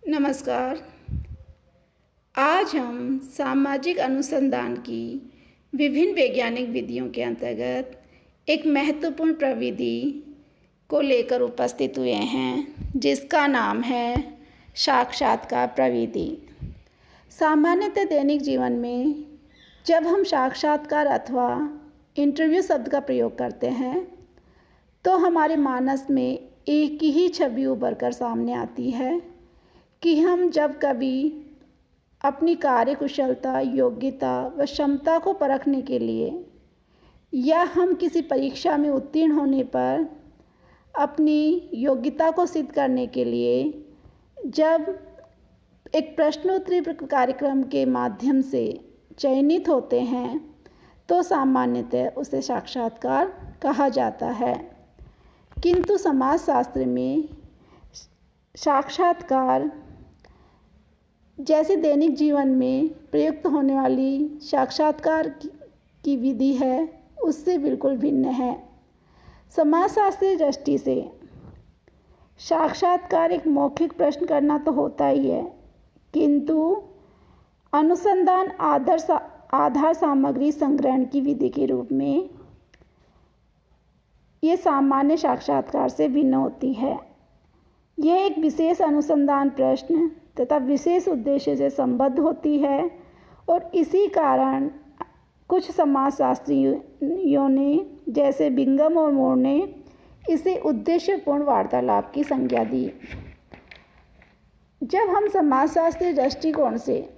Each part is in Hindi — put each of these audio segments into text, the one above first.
नमस्कार। आज हम सामाजिक अनुसंधान की विभिन्न वैज्ञानिक विधियों के अंतर्गत एक महत्वपूर्ण प्रविधि को लेकर उपस्थित हुए हैं, जिसका नाम है साक्षात्कार प्रविधि। सामान्यतः दैनिक जीवन में जब हम साक्षात्कार अथवा इंटरव्यू शब्द का प्रयोग करते हैं, तो हमारे मानस में एक ही छवि उभर कर सामने आती है कि हम जब कभी अपनी कार्यकुशलता, योग्यता व क्षमता को परखने के लिए या हम किसी परीक्षा में उत्तीर्ण होने पर अपनी योग्यता को सिद्ध करने के लिए जब एक प्रश्नोत्तरी कार्यक्रम के माध्यम से चयनित होते हैं, तो सामान्यतः उसे साक्षात्कार कहा जाता है। किंतु समाजशास्त्र में साक्षात्कार जैसे दैनिक जीवन में प्रयुक्त होने वाली साक्षात्कार की विधि है, उससे बिल्कुल भिन्न है। समाजशास्त्रीय दृष्टि से साक्षात्कार एक मौखिक प्रश्न करना तो होता ही है, किंतु अनुसंधान आधार सामग्री संग्रहण की विधि के रूप में ये सामान्य साक्षात्कार से भिन्न होती है। यह एक विशेष अनुसंधान प्रश्न तथा विशेष उद्देश्य से संबद्ध होती है और इसी कारण कुछ समाजशास्त्रियों ने, जैसे बिंगम और मोर ने, इसे उद्देश्यपूर्ण वार्तालाप की संज्ञा दी। जब हम समाजशास्त्रीय दृष्टिकोण से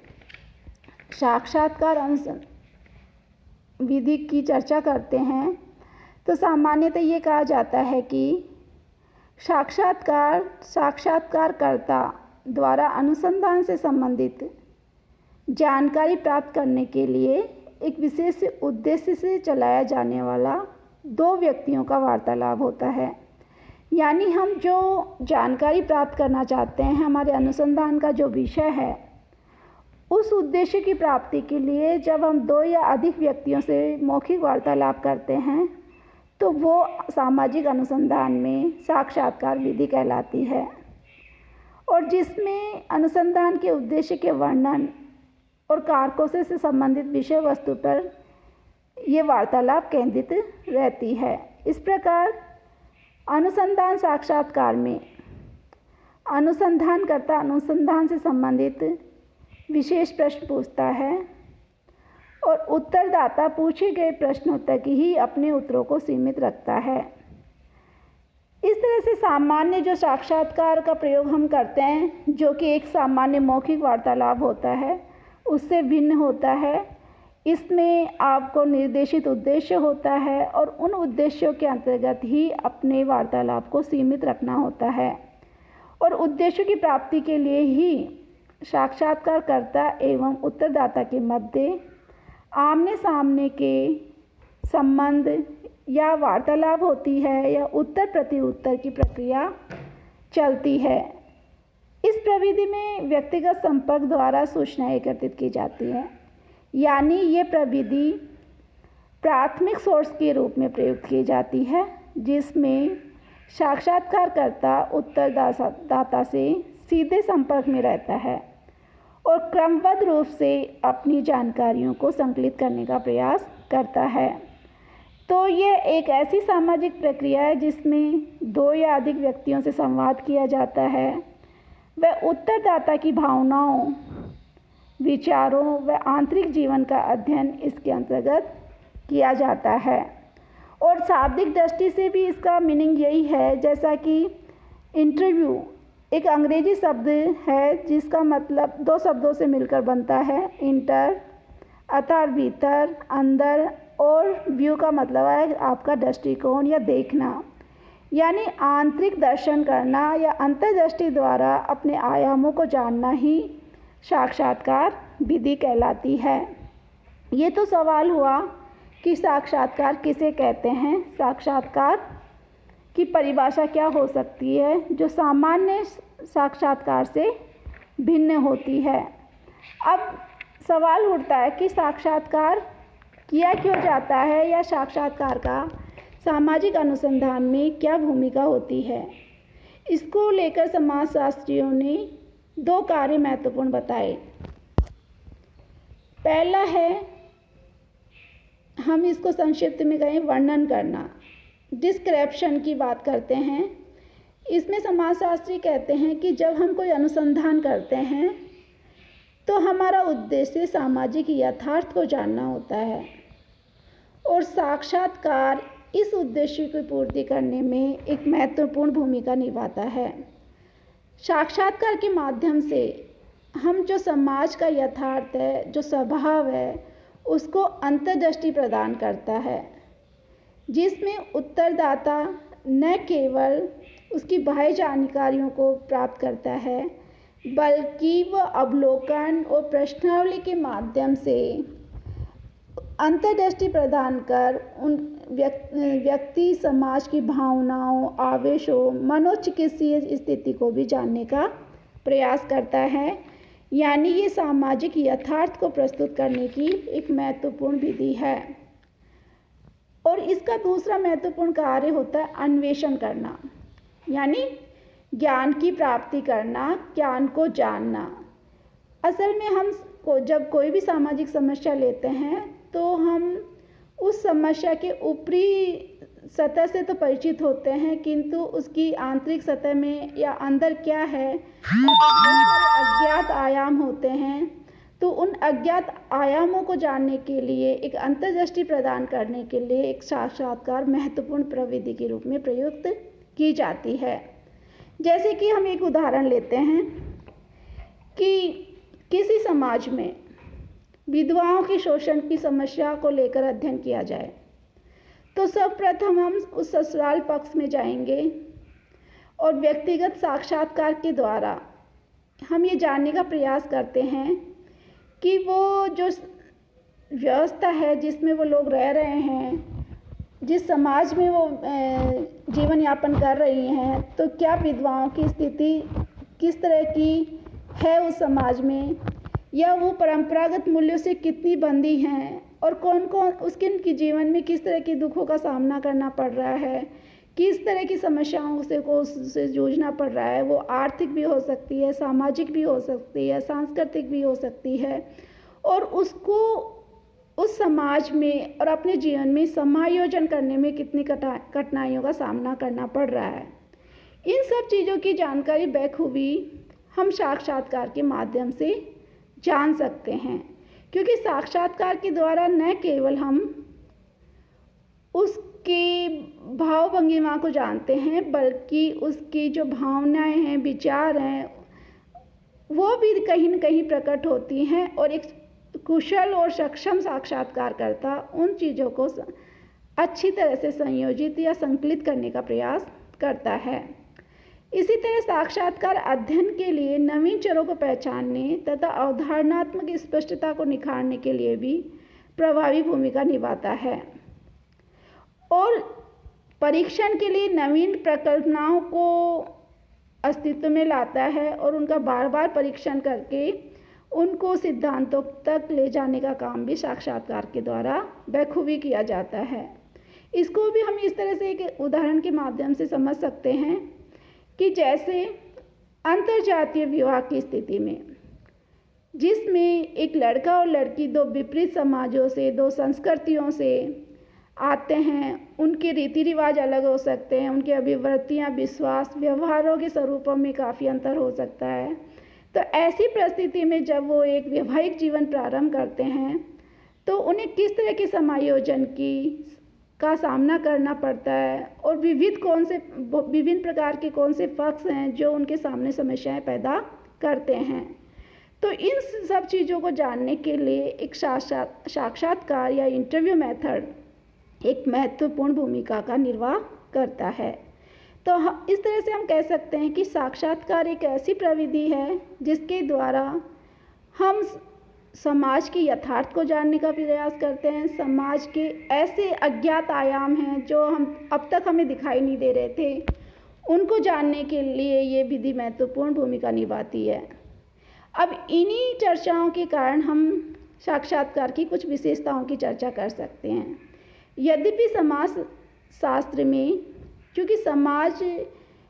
साक्षात्कार विधि की चर्चा करते हैं, तो सामान्यतः ये कहा जाता है कि साक्षात्कारकर्ता द्वारा अनुसंधान से संबंधित जानकारी प्राप्त करने के लिए एक विशेष उद्देश्य से चलाया जाने वाला दो व्यक्तियों का वार्तालाप होता है। यानी हम जो जानकारी प्राप्त करना चाहते हैं, हमारे अनुसंधान का जो विषय है, उस उद्देश्य की प्राप्ति के लिए जब हम दो या अधिक व्यक्तियों से मौखिक वार्तालाप करते हैं, तो वो सामाजिक अनुसंधान में साक्षात्कार विधि कहलाती है और जिसमें अनुसंधान के उद्देश्य के वर्णन और कारकों से संबंधित विषय वस्तु पर ये वार्तालाप केंद्रित रहती है। इस प्रकार अनुसंधान साक्षात्कार में अनुसंधानकर्ता अनुसंधान से संबंधित विशेष प्रश्न पूछता है और उत्तरदाता पूछे गए प्रश्नों तक ही अपने उत्तरों को सीमित रखता है। इस तरह से सामान्य जो साक्षात्कार का प्रयोग हम करते हैं, जो कि एक सामान्य मौखिक वार्तालाप होता है, उससे भिन्न होता है। इसमें आपको निर्देशित उद्देश्य होता है और उन उद्देश्यों के अंतर्गत ही अपने वार्तालाप को सीमित रखना होता है और उद्देश्यों की प्राप्ति के लिए ही साक्षात्कारकर्ता एवं उत्तरदाता के मध्य आमने सामने के संबंध या वार्तालाप होती है या उत्तर प्रति उत्तर की प्रक्रिया चलती है। इस प्रविधि में व्यक्तिगत संपर्क द्वारा सूचना एकत्रित की जाती है, यानी ये प्रविधि प्राथमिक सोर्स के रूप में प्रयुक्त की जाती है, जिसमें साक्षात्कारकर्ता उत्तरदाता से सीधे संपर्क में रहता है और क्रमबद्ध रूप से अपनी जानकारियों को संकलित करने का प्रयास करता है। तो ये एक ऐसी सामाजिक प्रक्रिया है जिसमें दो या अधिक व्यक्तियों से संवाद किया जाता है। वह उत्तरदाता की भावनाओं, विचारों व आंतरिक जीवन का अध्ययन इसके अंतर्गत किया जाता है और शाब्दिक दृष्टि से भी इसका मीनिंग यही है, जैसा कि इंटरव्यू एक अंग्रेजी शब्द है जिसका मतलब दो शब्दों से मिलकर बनता है। इंटर अर्थात भीतर, अंदर, और व्यू का मतलब है आपका दृष्टिकोण या देखना, यानी आंतरिक दर्शन करना या अंतर्दृष्टि द्वारा अपने आयामों को जानना ही साक्षात्कार विधि कहलाती है। ये तो सवाल हुआ कि साक्षात्कार किसे कहते हैं, साक्षात्कार की परिभाषा क्या हो सकती है जो सामान्य साक्षात्कार से भिन्न होती है। अब सवाल उठता है कि साक्षात्कार किया क्यों जाता है या साक्षात्कार का सामाजिक अनुसंधान में क्या भूमिका होती है। इसको लेकर समाजशास्त्रियों ने 2 कार्य महत्वपूर्ण बताए। पहला है, हम इसको संक्षिप्त में कहें वर्णन करना, डिस्क्रिप्शन की बात करते हैं। इसमें समाजशास्त्री कहते हैं कि जब हम कोई अनुसंधान करते हैं तो हमारा उद्देश्य सामाजिक यथार्थ को जानना होता है और साक्षात्कार इस उद्देश्य की पूर्ति करने में एक महत्वपूर्ण भूमिका निभाता है। साक्षात्कार के माध्यम से हम जो समाज का यथार्थ है, जो स्वभाव है, उसको अंतर्दृष्टि प्रदान करता है, जिसमें उत्तरदाता न केवल उसकी बाह्य जानकारियों को प्राप्त करता है, बल्कि वह अवलोकन और प्रश्नावली के माध्यम से अंतर्दृष्टि प्रदान कर उन व्यक्ति समाज की भावनाओं, आवेशों, मनोचिकित्सीय स्थिति को भी जानने का प्रयास करता है। यानी ये सामाजिक यथार्थ को प्रस्तुत करने की एक महत्वपूर्ण विधि है। और इसका दूसरा महत्वपूर्ण कार्य होता है अन्वेषण करना, यानी ज्ञान की प्राप्ति करना, ज्ञान को जानना। असल में हम जब कोई भी सामाजिक समस्या लेते हैं तो हम उस समस्या के ऊपरी सतह से तो परिचित होते हैं, किंतु उसकी आंतरिक सतह में या अंदर क्या है, अज्ञात आयाम होते हैं। तो उन अज्ञात आयामों को जानने के लिए, एक अंतर्दृष्टि प्रदान करने के लिए एक साक्षात्कार महत्वपूर्ण प्रविधि के रूप में प्रयुक्त की जाती है। जैसे कि हम एक उदाहरण लेते हैं कि किसी समाज में विधवाओं के शोषण की समस्या को लेकर अध्ययन किया जाए तो सर्वप्रथम हम उस ससुराल पक्ष में जाएंगे और व्यक्तिगत साक्षात्कार के द्वारा हम ये जानने का प्रयास करते हैं कि वो जो व्यवस्था है जिसमें वो लोग रह रहे हैं, जिस समाज में वो जीवन यापन कर रही हैं, तो क्या विधवाओं की स्थिति किस तरह की है उस समाज में, या वो परंपरागत मूल्यों से कितनी बंधी हैं और कौन कौन उनके जीवन में किस तरह के दुखों का सामना करना पड़ रहा है, किस तरह की समस्याओं से जूझना पड़ रहा है। वो आर्थिक भी हो सकती है, सामाजिक भी हो सकती है, सांस्कृतिक भी हो सकती है, और उसको उस समाज में और अपने जीवन में समायोजन करने में कितनी कठिनाइयों का सामना करना पड़ रहा है। इन सब चीज़ों की जानकारी बखूबी हम साक्षात्कार के माध्यम से जान सकते हैं, क्योंकि साक्षात्कार के द्वारा न केवल हम उसके भाव भंगिमा को जानते हैं, बल्कि उसकी जो भावनाएं हैं, विचार हैं, वो भी कहीं न कहीं प्रकट होती हैं और एक कुशल और सक्षम साक्षात्कारकर्ता उन चीज़ों को अच्छी तरह से संयोजित या संकलित करने का प्रयास करता है। इसी तरह साक्षात्कार अध्ययन के लिए नवीन चरों को पहचानने तथा अवधारणात्मक स्पष्टता को निखारने के लिए भी प्रभावी भूमिका निभाता है और परीक्षण के लिए नवीन प्रकल्पनाओं को अस्तित्व में लाता है और उनका बार बार परीक्षण करके उनको सिद्धांतों तक ले जाने का काम भी साक्षात्कार के द्वारा बखूबी किया जाता है। इसको भी हम इस तरह से एक उदाहरण के माध्यम से समझ सकते हैं कि जैसे अंतर्जातीय विवाह की स्थिति में, जिसमें एक लड़का और लड़की दो विपरीत समाजों से, दो संस्कृतियों से आते हैं, उनके रीति रिवाज अलग हो सकते हैं, उनकी अभिवृत्तियाँ, विश्वास, व्यवहारों के स्वरूपों में काफ़ी अंतर हो सकता है। तो ऐसी परिस्थिति में जब वो एक वैवाहिक जीवन प्रारंभ करते हैं तो उन्हें किस तरह के समायोजन का सामना करना पड़ता है और विभिन्न प्रकार के कौन से पक्ष हैं जो उनके सामने समस्याएं पैदा करते हैं। तो इन सब चीज़ों को जानने के लिए एक साक्षात्कार या इंटरव्यू मेथड एक महत्वपूर्ण भूमिका का निर्वाह करता है। तो इस तरह से हम कह सकते हैं कि साक्षात्कार एक ऐसी प्रविधि है जिसके द्वारा हम समाज के यथार्थ को जानने का प्रयास करते हैं। समाज के ऐसे अज्ञात आयाम हैं जो अब तक हमें दिखाई नहीं दे रहे थे, उनको जानने के लिए ये विधि महत्वपूर्ण भूमिका निभाती है। अब इन्हीं चर्चाओं के कारण हम साक्षात्कार की कुछ विशेषताओं की चर्चा कर सकते हैं। यद्यपि समाज शास्त्र में, क्योंकि समाज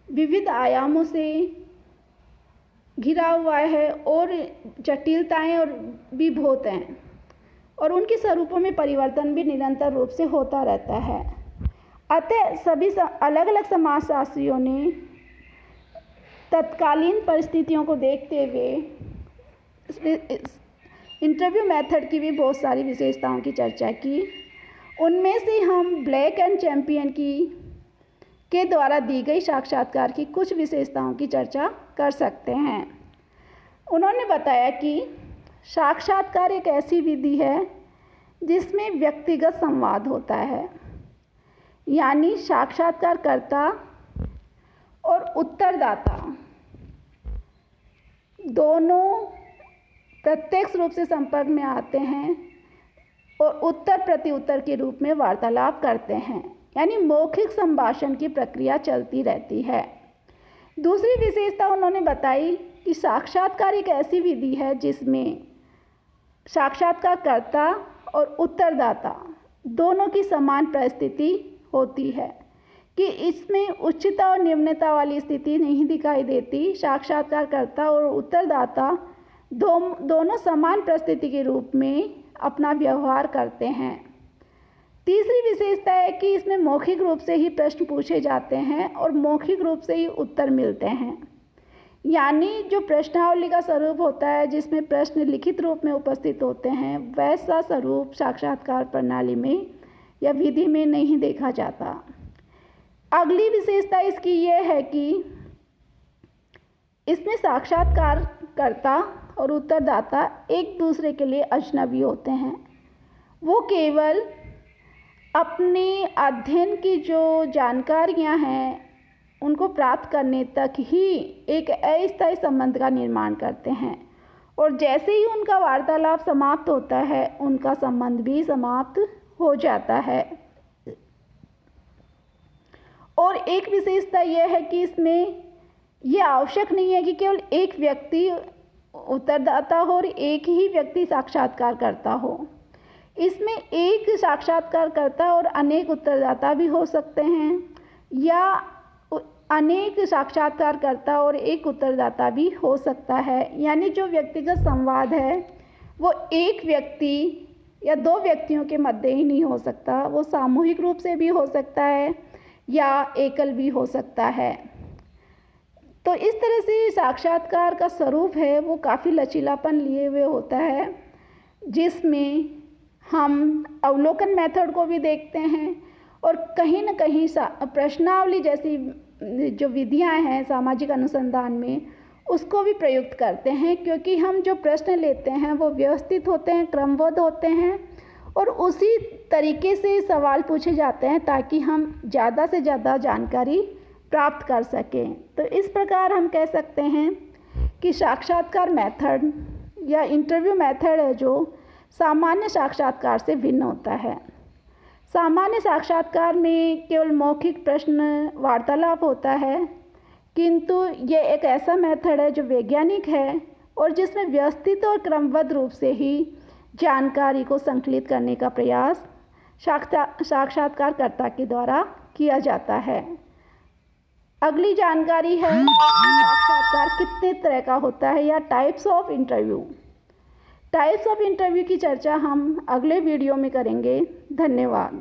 विविध आयामों से घिरा हुआ है और जटिलताएं और भी बहुत हैं और उनके स्वरूपों में परिवर्तन भी निरंतर रूप से होता रहता है। अतः सभी अलग अलग समाजशास्त्रियों ने तत्कालीन परिस्थितियों को देखते हुए इंटरव्यू मेथड की भी बहुत सारी विशेषताओं की चर्चा की। उनमें से हम ब्लैक एंड चैंपियन के द्वारा दी गई साक्षात्कार की कुछ विशेषताओं की चर्चा कर सकते हैं। उन्होंने बताया कि साक्षात्कार एक ऐसी विधि है जिसमें व्यक्तिगत संवाद होता है, यानी साक्षात्कारकर्ता और उत्तरदाता दोनों प्रत्यक्ष रूप से संपर्क में आते हैं और उत्तर प्रत्युत्तर के रूप में वार्तालाप करते हैं, यानी मौखिक संभाषण की प्रक्रिया चलती रहती है। दूसरी विशेषता उन्होंने बताई कि साक्षात्कार एक ऐसी विधि है जिसमें साक्षात्कारकर्ता और उत्तरदाता दोनों की समान परिस्थिति होती है, कि इसमें उच्चता और निम्नता वाली स्थिति नहीं दिखाई देती। साक्षात्कारकर्ता और उत्तरदाता दोनों समान परिस्थिति के रूप में अपना व्यवहार करते हैं। तीसरी विशेषता है कि इसमें मौखिक रूप से ही प्रश्न पूछे जाते हैं और मौखिक रूप से ही उत्तर मिलते हैं, यानी जो प्रश्नावली का स्वरूप होता है जिसमें प्रश्न लिखित रूप में उपस्थित होते हैं, वैसा स्वरूप साक्षात्कार प्रणाली में या विधि में नहीं देखा जाता। अगली विशेषता इसकी यह है कि इसमें साक्षात्कारकर्ता और उत्तरदाता एक दूसरे के लिए अजनबी होते हैं। वो केवल अपने अध्ययन की जो जानकारियां हैं उनको प्राप्त करने तक ही एक अस्थायी संबंध का निर्माण करते हैं और जैसे ही उनका वार्तालाप समाप्त होता है उनका संबंध भी समाप्त हो जाता है। और एक विशेषता यह है कि इसमें यह आवश्यक नहीं है कि केवल एक व्यक्ति उत्तरदाता हो और एक ही व्यक्ति साक्षात्कार करता हो। इसमें एक साक्षात्कारकर्ता और अनेक उत्तरदाता भी हो सकते हैं या अनेक साक्षात्कारकर्ता और एक उत्तरदाता भी हो सकता है, यानी जो व्यक्तिगत संवाद है वो एक व्यक्ति या दो व्यक्तियों के मध्य ही नहीं हो सकता, वो सामूहिक रूप से भी हो सकता है या एकल भी हो सकता है। तो इस तरह से साक्षात्कार का स्वरूप है वो काफ़ी लचीलापन लिए हुए होता है, जिसमें हम अवलोकन मेथड को भी देखते हैं और कहीं न कहीं प्रश्नावली जैसी जो विधियां हैं सामाजिक अनुसंधान में उसको भी प्रयुक्त करते हैं, क्योंकि हम जो प्रश्न लेते हैं वो व्यवस्थित होते हैं, क्रमबद्ध होते हैं और उसी तरीके से सवाल पूछे जाते हैं ताकि हम ज़्यादा से ज़्यादा जानकारी प्राप्त कर सकें। तो इस प्रकार हम कह सकते हैं कि साक्षात्कार मेथड या इंटरव्यू मेथड है जो सामान्य साक्षात्कार से भिन्न होता है। सामान्य साक्षात्कार में केवल मौखिक प्रश्न वार्तालाप होता है, किंतु ये एक ऐसा मेथड है जो वैज्ञानिक है और जिसमें व्यवस्थित और क्रमबद्ध रूप से ही जानकारी को संकलित करने का प्रयास साक्षात्कारकर्ता के द्वारा किया जाता है। अगली जानकारी है साक्षात्कार कितने तरह का होता है या types of interview. Types of interview की चर्चा हम अगले वीडियो में करेंगे। धन्यवाद।